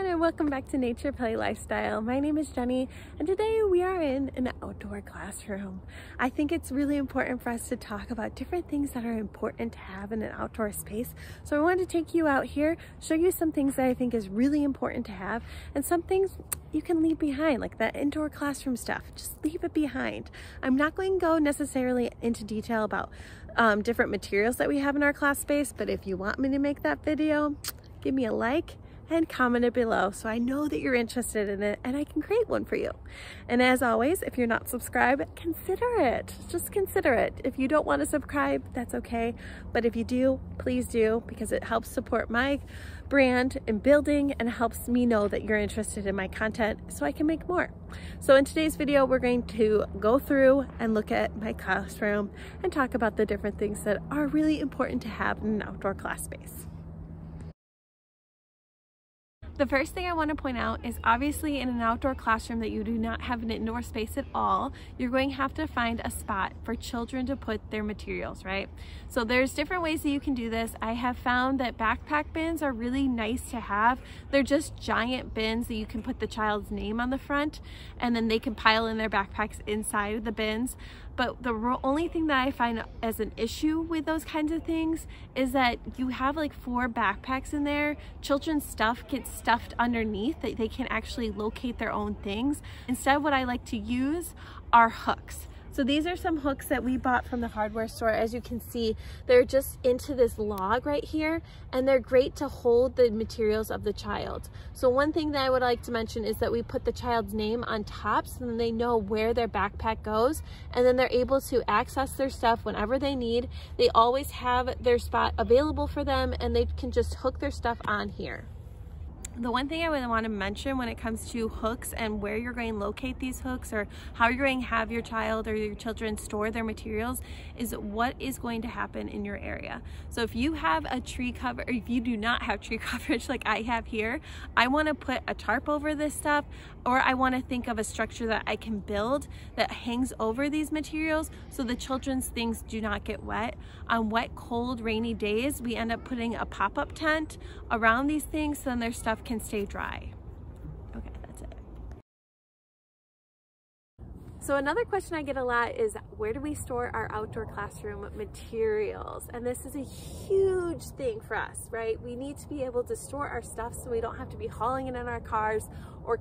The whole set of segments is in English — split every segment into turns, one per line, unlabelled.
and welcome back to Nature Play Lifestyle. My name is Jenny and today we are in an outdoor classroom. I think it's really important for us to talk about different things that are important to have in an outdoor space. So I wanted to take you out here, show you some things that I think is really important to have and some things you can leave behind, like that indoor classroom stuff. Just leave it behind. I'm not going to go necessarily into detail about different materials that we have in our class space, but if you want me to make that video, give me a like and comment it below so I know that you're interested in it and I can create one for you. And as always, if you're not subscribed, consider it. Just consider it. If you don't want to subscribe, that's okay. But if you do, please do, because it helps support my brand and building and helps me know that you're interested in my content so I can make more. So in today's video, we're going to go through and look at my classroom and talk about the different things that are really important to have in an outdoor class space. The first thing I want to point out is obviously in an outdoor classroom that you do not have an indoor space at all, you're going to have to find a spot for children to put their materials, right? So there's different ways that you can do this. I have found that backpack bins are really nice to have. They're just giant bins that you can put the child's name on the front and then they can pile in their backpacks inside of the bins. But the only thing that I find as an issue with those kinds of things is that you have like 4 backpacks in there. Children's stuff gets stuffed underneath that they can actually locate their own things. Instead, what I like to use are hooks. So these are some hooks that we bought from the hardware store. As you can see, they're just into this log right here, and they're great to hold the materials of the child. So one thing that I would like to mention is that we put the child's name on top so then they know where their backpack goes, and then they're able to access their stuff whenever they need. They always have their spot available for them, and they can just hook their stuff on here. The one thing I would want to mention when it comes to hooks and where you're going to locate these hooks or how you're going to have your child or your children store their materials is what is going to happen in your area. So if you have a tree cover, or if you do not have tree coverage like I have here, I want to put a tarp over this stuff, or I want to think of a structure that I can build that hangs over these materials so the children's things do not get wet. On wet, cold, rainy days, we end up putting a pop-up tent around these things so then their stuff can stay dry. Okay, that's it. So another question I get a lot is, where do we store our outdoor classroom materials? And this is a huge thing for us, right? We need to be able to store our stuff so we don't have to be hauling it in our cars or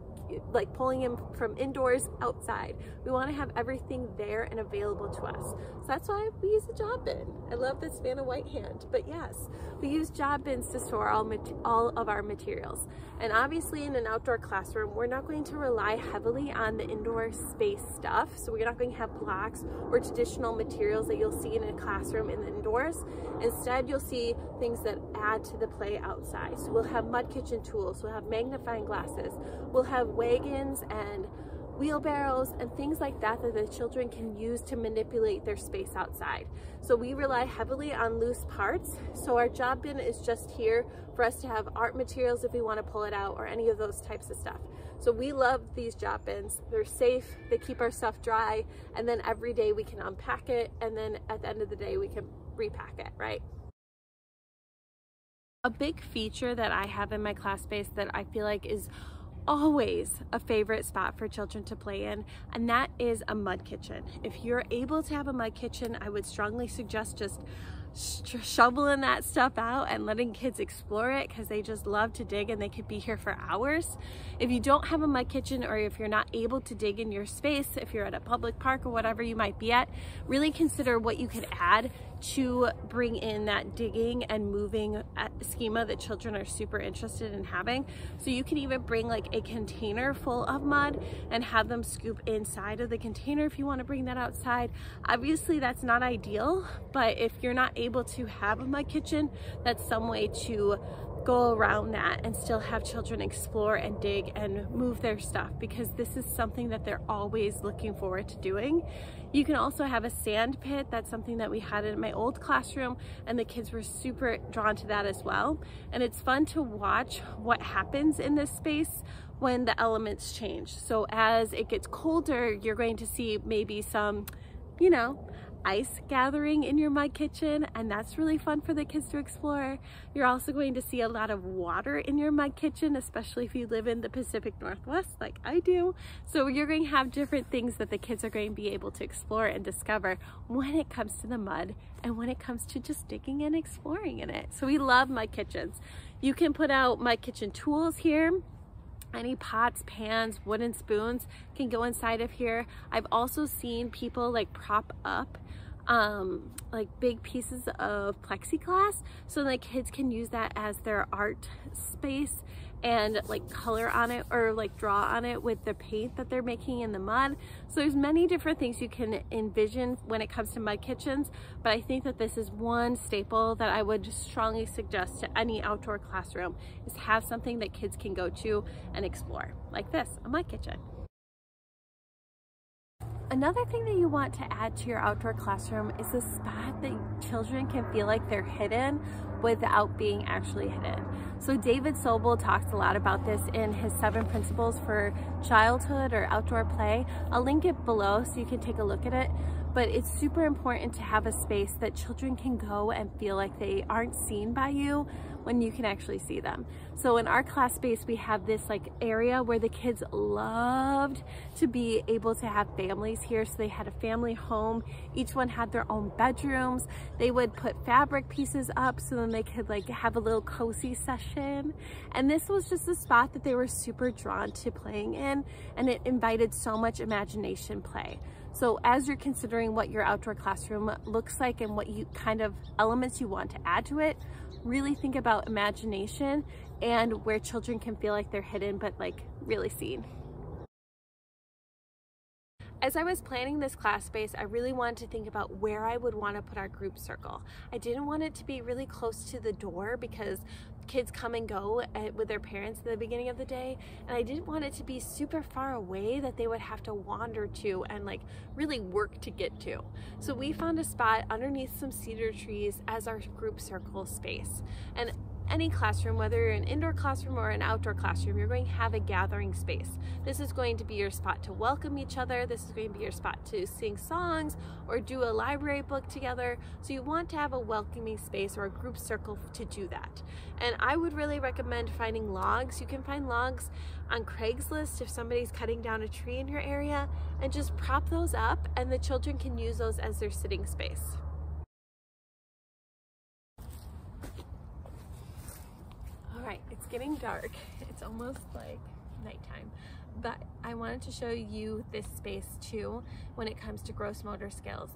like pulling them from indoors outside. We want to have everything there and available to us. So that's why we use a job bin. I love this fan of white hand, but yes, we use job bins to store all of our materials. And obviously in an outdoor classroom, we're not going to rely heavily on the indoor space stuff. So we're not going to have blocks or traditional materials that you'll see in a classroom in the indoors. Instead, you'll see things that add to the play outside. So we'll have mud kitchen tools, we'll have magnifying glasses, we'll have wagons and wheelbarrows and things like that that the children can use to manipulate their space outside. So we rely heavily on loose parts. So our job bin is just here for us to have art materials if we want to pull it out or any of those types of stuff. So we love these job bins. They're safe, they keep our stuff dry, and then every day we can unpack it, and then at the end of the day we can repack it, right? A big feature that I have in my class space that I feel like is always a favorite spot for children to play in, and that is a mud kitchen. If you're able to have a mud kitchen, I would strongly suggest just shoveling that stuff out and letting kids explore it, because they just love to dig and they could be here for hours. If you don't have a mud kitchen, or if you're not able to dig in your space, if you're at a public park or whatever you might be at, really consider what you could add to bring in that digging and moving schema that children are super interested in having. So you can even bring like a container full of mud and have them scoop inside of the container if you want to bring that outside. Obviously that's not ideal, but if you're not able to have a mud kitchen, that's some way to go around that and still have children explore and dig and move their stuff, because this is something that they're always looking forward to doing. You can also have a sand pit. That's something that we had in my old classroom, and the kids were super drawn to that as well. And it's fun to watch what happens in this space when the elements change. So as it gets colder, you're going to see maybe some, you know, ice gathering in your mud kitchen, and that's really fun for the kids to explore. You're also going to see a lot of water in your mud kitchen, especially if you live in the Pacific Northwest like I do. So you're going to have different things that the kids are going to be able to explore and discover when it comes to the mud and when it comes to just digging and exploring in it. So we love mud kitchens. You can put out mud kitchen tools here. Any pots, pans, wooden spoons can go inside of here. I've also seen people like prop up like big pieces of plexiglass so the kids can use that as their art space and like color on it or like draw on it with the paint that they're making in the mud. So there's many different things you can envision when it comes to mud kitchens, but I think that this is one staple that I would strongly suggest to any outdoor classroom, is have something that kids can go to and explore, like this, a mud kitchen. Another thing that you want to add to your outdoor classroom is a spot that children can feel like they're hidden without being actually hidden. So David Sobel talks a lot about this in his 7 principles for childhood or outdoor play. I'll link it below so you can take a look at it. But it's super important to have a space that children can go and feel like they aren't seen by you when you can actually see them. So in our class space, we have this like area where the kids loved to be able to have families here. So they had a family home. Each one had their own bedrooms. They would put fabric pieces up so then they could like have a little cozy session. And this was just a spot that they were super drawn to playing in, and it invited so much imagination play. So as you're considering what your outdoor classroom looks like and what you kind of elements you want to add to it, really think about imagination and where children can feel like they're hidden but like really seen. As I was planning this class space, I really wanted to think about where I would want to put our group circle. I didn't want it to be really close to the door because kids come and go with their parents at the beginning of the day, and I didn't want it to be super far away that they would have to wander to and like really work to get to. So we found a spot underneath some cedar trees as our group circle space. And any classroom, whether you're an indoor classroom or an outdoor classroom, you're going to have a gathering space. This is going to be your spot to welcome each other. This is going to be your spot to sing songs or do a library book together. So you want to have a welcoming space or a group circle to do that. And I would really recommend finding logs. You can find logs on Craigslist if somebody's cutting down a tree in your area, and just prop those up and the children can use those as their sitting space. It's getting dark. It's almost like nighttime, but I wanted to show you this space too when it comes to gross motor skills.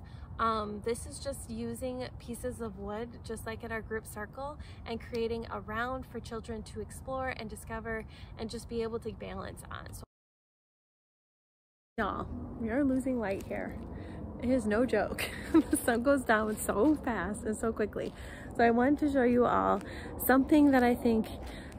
This is just using pieces of wood, just like in our group circle, and creating a round for children to explore and discover and just be able to balance on. So, y'all, we are losing light here. It is no joke. The sun goes down so fast and so quickly. So I wanted to show you all something that I think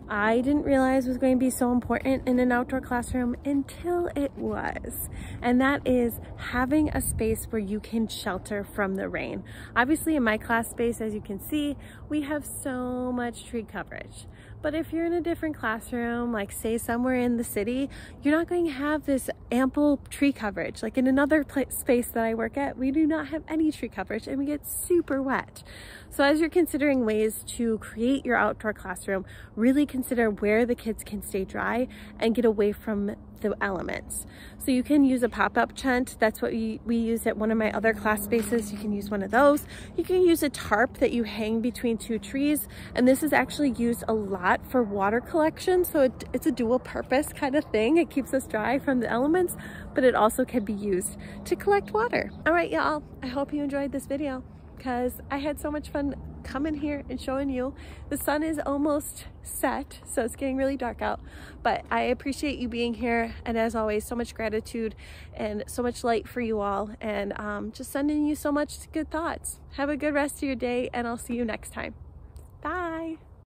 I didn't realize was going to be so important in an outdoor classroom until it was. And that is having a space where you can shelter from the rain. Obviously in my class space, as you can see, we have so much tree coverage. But if you're in a different classroom, like say somewhere in the city, you're not going to have this ample tree coverage. Like in another space that I work at, we do not have any tree coverage and we get super wet. So as you're considering ways to create your outdoor classroom, really consider where the kids can stay dry and get away from the elements. So you can use a pop-up tent. That's what we use at one of my other class spaces. You can use one of those. You can use a tarp that you hang between 2 trees. And this is actually used a lot for water collection. So it's a dual purpose kind of thing. It keeps us dry from the elements, but it also can be used to collect water. All right, y'all, I hope you enjoyed this video because I had so much fun coming here and showing you. The sun is almost set, so it's getting really dark out, but I appreciate you being here, and as always, so much gratitude and so much light for you all, and just sending you so much good thoughts. Have a good rest of your day, and I'll see you next time.